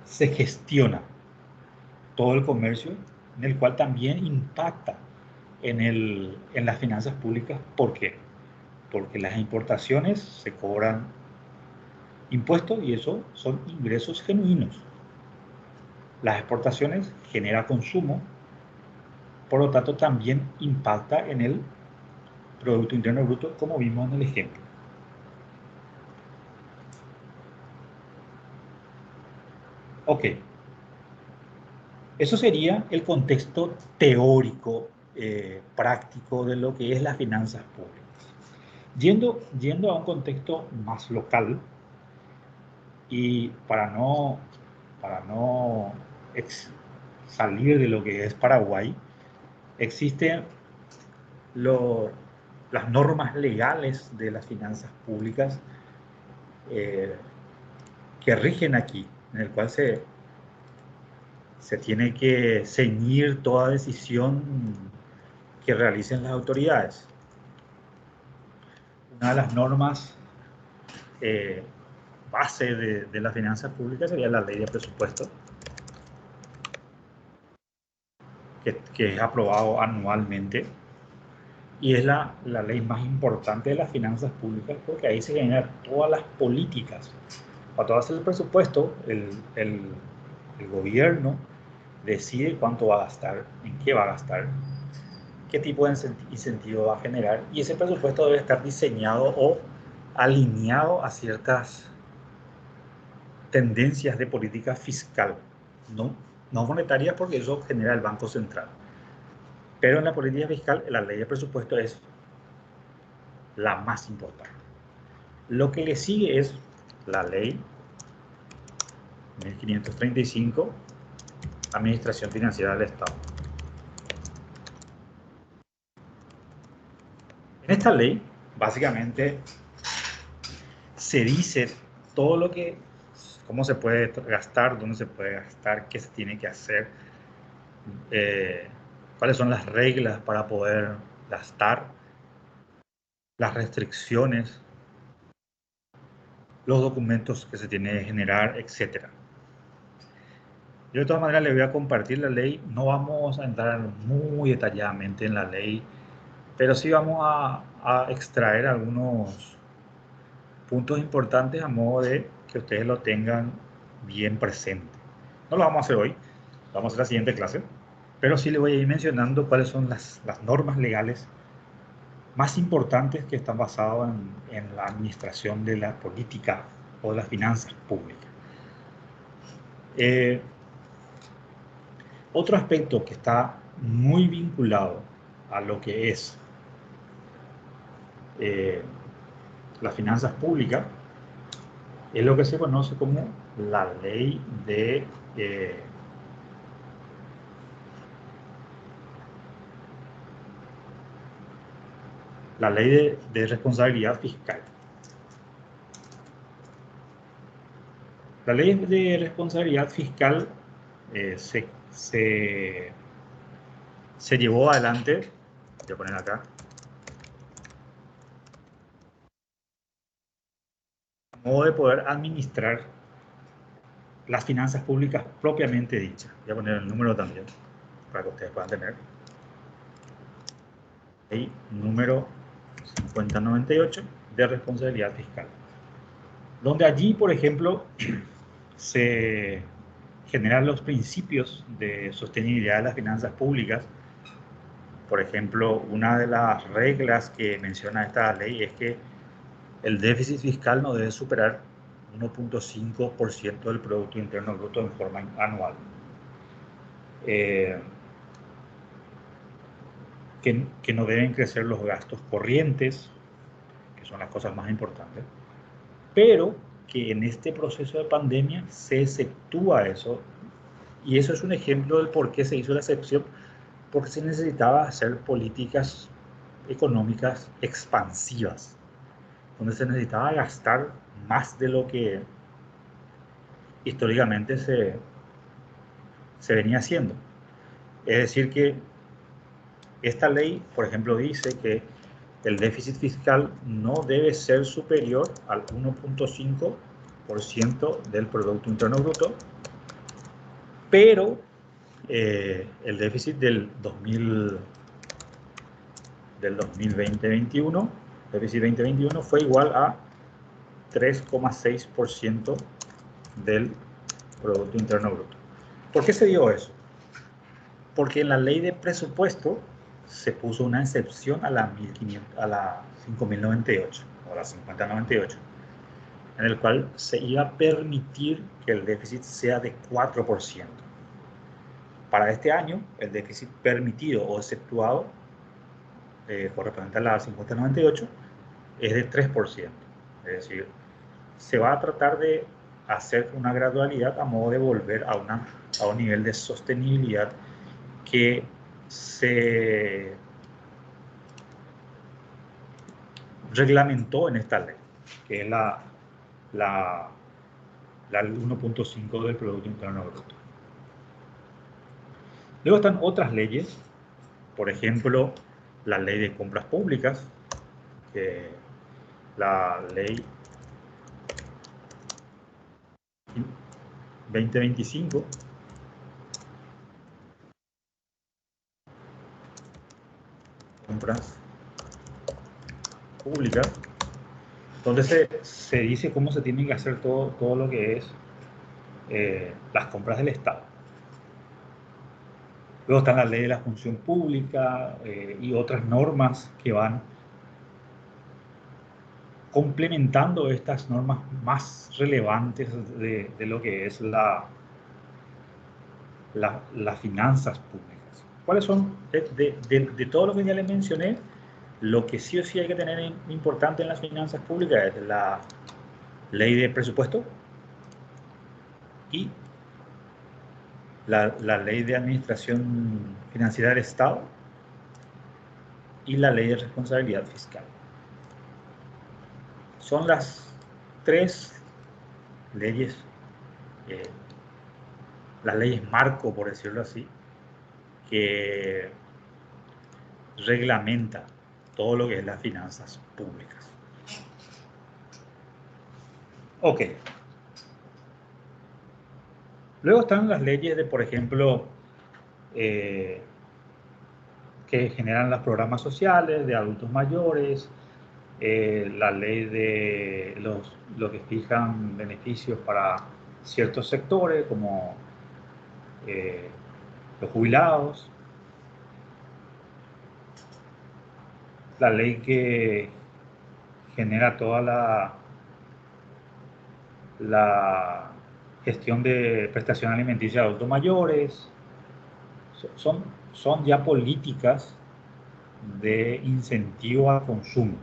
se gestiona todo el comercio, en el cual también impacta en las finanzas públicas. ¿Por qué? Porque las importaciones se cobran impuestos y eso son ingresos genuinos. Las exportaciones genera consumo, por lo tanto también impacta en el Producto Interno Bruto, como vimos en el ejemplo. Ok, eso sería el contexto teórico, práctico de lo que es las finanzas públicas. Yendo a un contexto más local, y para no salir de lo que es Paraguay, existen las normas legales de las finanzas públicas que rigen aquí, en el cual se tiene que ceñir toda decisión que realicen las autoridades. Una de las normas base de las finanzas públicas sería la ley de presupuesto, que es aprobado anualmente, y es la ley más importante de las finanzas públicas, porque ahí se generan todas las políticas. Cuando hace el presupuesto, el gobierno decide cuánto va a gastar, en qué va a gastar, qué tipo de incentivo va a generar, y ese presupuesto debe estar diseñado o alineado a ciertas tendencias de política fiscal, no monetaria, porque eso genera el Banco Central. Pero en la política fiscal, la ley de presupuesto es la más importante. Lo que le sigue es la ley 1535, Administración Financiera del Estado. En esta ley, básicamente, se dice todo lo que, cómo se puede gastar, dónde se puede gastar, qué se tiene que hacer, cuáles son las reglas para poder gastar, las restricciones, los documentos que se tiene que generar, etc. Yo de todas maneras le voy a compartir la ley. No vamos a entrar muy detalladamente en la ley, pero sí vamos a extraer algunos puntos importantes a modo de que ustedes lo tengan bien presente. No lo vamos a hacer hoy, lo vamos a hacer en la siguiente clase, pero sí le voy a ir mencionando cuáles son las normas legales más importantes que están basadas en la administración de la política o de las finanzas públicas. Otro aspecto que está muy vinculado a lo que es las finanzas públicas es lo que se conoce como la ley de responsabilidad fiscal. La ley de responsabilidad fiscal se llevó adelante, voy a poner acá, a modo de poder administrar las finanzas públicas propiamente dichas. Voy a poner el número también, para que ustedes puedan tener. Ley número 5098 de responsabilidad fiscal. Donde allí, por ejemplo, se generan los principios de sostenibilidad de las finanzas públicas. Por ejemplo, una de las reglas que menciona esta ley es que el déficit fiscal no debe superar 1.5% del Producto Interno Bruto en forma anual. Que no deben crecer los gastos corrientes, que son las cosas más importantes, pero que en este proceso de pandemia se exceptúa eso, y eso es un ejemplo del por qué se hizo la excepción, porque se necesitaba hacer políticas económicas expansivas, donde se necesitaba gastar más de lo que históricamente se venía haciendo. Es decir, que esta ley, por ejemplo, dice que el déficit fiscal no debe ser superior al 1.5% del Producto Interno Bruto, pero el déficit del 2020-21, déficit 2021 fue igual a 3,6% del Producto Interno Bruto. ¿Por qué se dio eso? Porque en la ley de presupuesto se puso una excepción a la 5.098 o a la 5098, en el cual se iba a permitir que el déficit sea de 4%. Para este año, el déficit permitido o exceptuado correspondiente a la 5098 es de 3%. Es decir, se va a tratar de hacer una gradualidad a modo de volver a un nivel de sostenibilidad que se reglamentó en esta ley, que es la 1.5 del Producto Interno Bruto. Luego están otras leyes, por ejemplo, la ley de compras públicas, la ley 2025, compras públicas, donde se dice cómo se tiene que hacer todo lo que es las compras del Estado. Luego está la ley de la función pública y otras normas que van complementando estas normas más relevantes de lo que es las finanzas públicas. ¿Cuáles son? De todo lo que ya les mencioné, lo que sí o sí hay que tener importante en las finanzas públicas es la ley de presupuesto y la ley de administración financiera del Estado y la ley de responsabilidad fiscal. Son las tres leyes, las leyes marco, por decirlo así, que reglamenta todo lo que es las finanzas públicas. Ok. Luego están las leyes de, por ejemplo, que generan los programas sociales de adultos mayores, la ley de lo que fijan beneficios para ciertos sectores, como los jubilados, la ley que genera toda la gestión de prestación alimenticia de adultos mayores, son ya políticas de incentivo al consumo.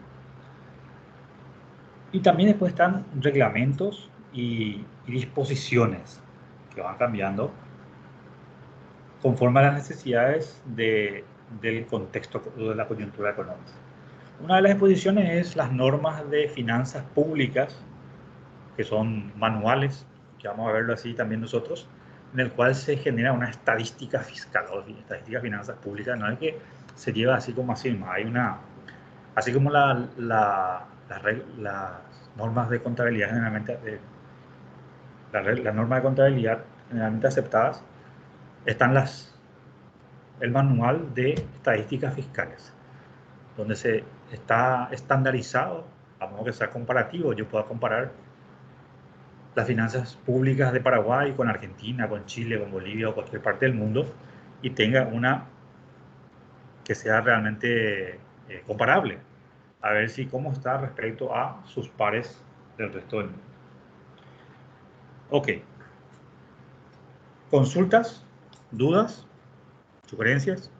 Y también después están reglamentos y disposiciones que van cambiando conforme a las necesidades del contexto de la coyuntura económica. Una de las disposiciones es las normas de finanzas públicas, que son manuales, que vamos a verlo así también nosotros, en el cual se genera una estadística fiscal, o estadística de finanzas públicas. No es que se lleva así como así, hay una, así como las normas de contabilidad generalmente, las normas de contabilidad generalmente aceptadas, están el manual de estadísticas fiscales, donde se está estandarizado, a modo que sea comparativo, yo pueda comparar las finanzas públicas de Paraguay con Argentina, con Chile, con Bolivia o cualquier parte del mundo y tenga una que sea realmente comparable, a ver si cómo está respecto a sus pares del resto del mundo. Ok. ¿Consultas? ¿Dudas? ¿Sugerencias?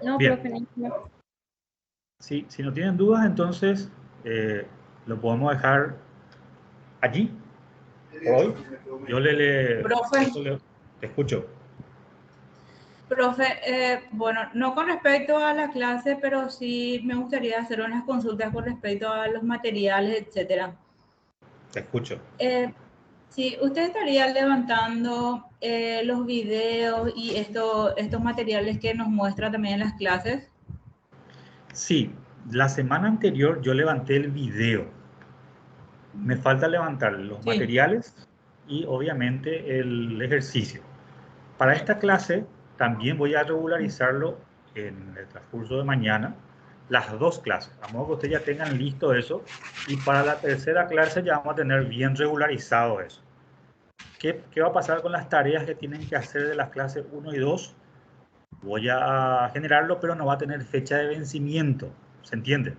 No, Bien. profe, no. Si no tienen dudas, entonces lo podemos dejar allí por hoy. Yo Profe, te escucho. profe, bueno, no con respecto a la clase, pero sí me gustaría hacer unas consultas con respecto a los materiales, etcétera. Te escucho. Sí, usted estaría levantando los videos y estos materiales que nos muestra también en las clases. Sí, la semana anterior yo levanté el video. Me falta levantar los Sí. materiales y obviamente el ejercicio. Para esta clase también voy a regularizarlo en el transcurso de mañana, las dos clases, a modo que ustedes ya tengan listo eso, y para la tercera clase ya vamos a tener bien regularizado eso. ¿Qué va a pasar con las tareas que tienen que hacer de las clases 1 y 2? Voy a generarlo, pero no va a tener fecha de vencimiento, ¿se entiende?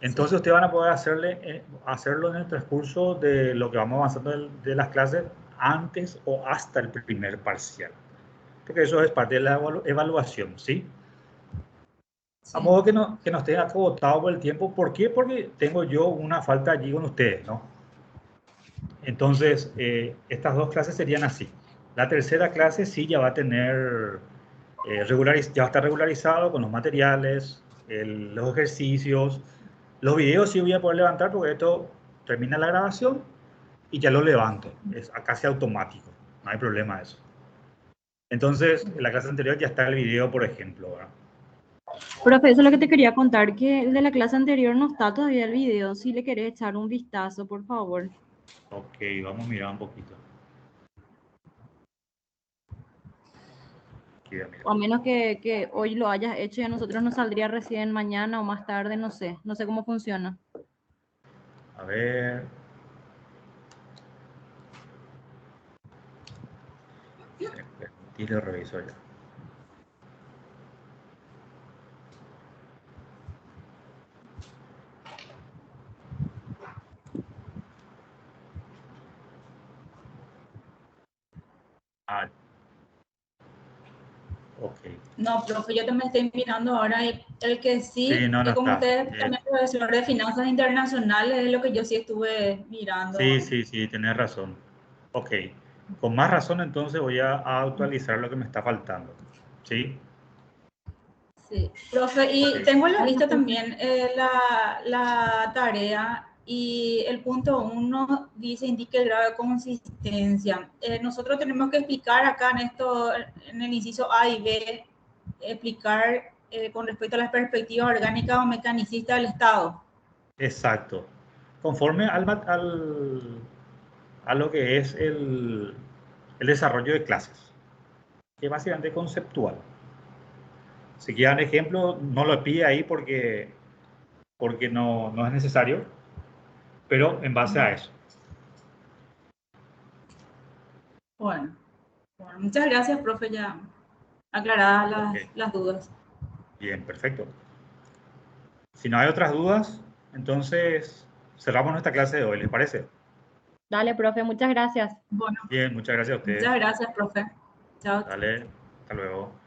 Entonces Sí. ustedes van a poder hacerlo en el transcurso de lo que vamos avanzando de las clases antes o hasta el primer parcial. Porque eso es parte de la evaluación, ¿sí? A modo que no estén agotados por el tiempo. ¿Por qué? Porque tengo yo una falta allí con ustedes, ¿no? Entonces, estas dos clases serían así. La tercera clase sí ya va a tener ya va a estar regularizado con los materiales, los ejercicios. Los videos sí voy a poder levantar porque esto termina la grabación y ya lo levanto. Es casi automático, no hay problema de eso. Entonces, en la clase anterior ya está el video, por ejemplo, ¿verdad? Profe, eso es lo que te quería contar, que el de la clase anterior no está todavía el video. Si le querés echar un vistazo, por favor. Ok, vamos a mirar un poquito. Aquí voy a mirar. O a menos que hoy lo hayas hecho y a nosotros nos saldría recién mañana o más tarde, no sé. No sé cómo funciona. A ver. Y lo reviso ya. Ah, ok. No, profe, yo también estoy mirando ahora y el que Sí, sí, no, no como está. usted también es profesor de finanzas internacionales, es lo que yo sí estuve mirando. Sí, tienes razón. Ok. Con más razón, entonces voy a actualizar lo que me está faltando. ¿Sí? Sí, profe, y Ok. tengo en la lista también la tarea y el punto 1 dice indique el grado de consistencia. Nosotros tenemos que explicar acá en esto, en el inciso A y B, explicar con respecto a las perspectivas orgánicas o mecanicistas del Estado. Exacto. Conforme a lo que es el desarrollo de clases, que es básicamente conceptual. Si quieran ejemplo, no lo pide ahí porque no es necesario, pero en base a eso. Bueno, muchas gracias, profe, ya aclaradas Ok, las dudas. bien, perfecto. Si no hay otras dudas, entonces cerramos nuestra clase de hoy, ¿les parece? Dale, profe, muchas gracias. Bueno, Bien, muchas gracias a muchas ustedes. gracias, profe. Chao. Dale, hasta luego.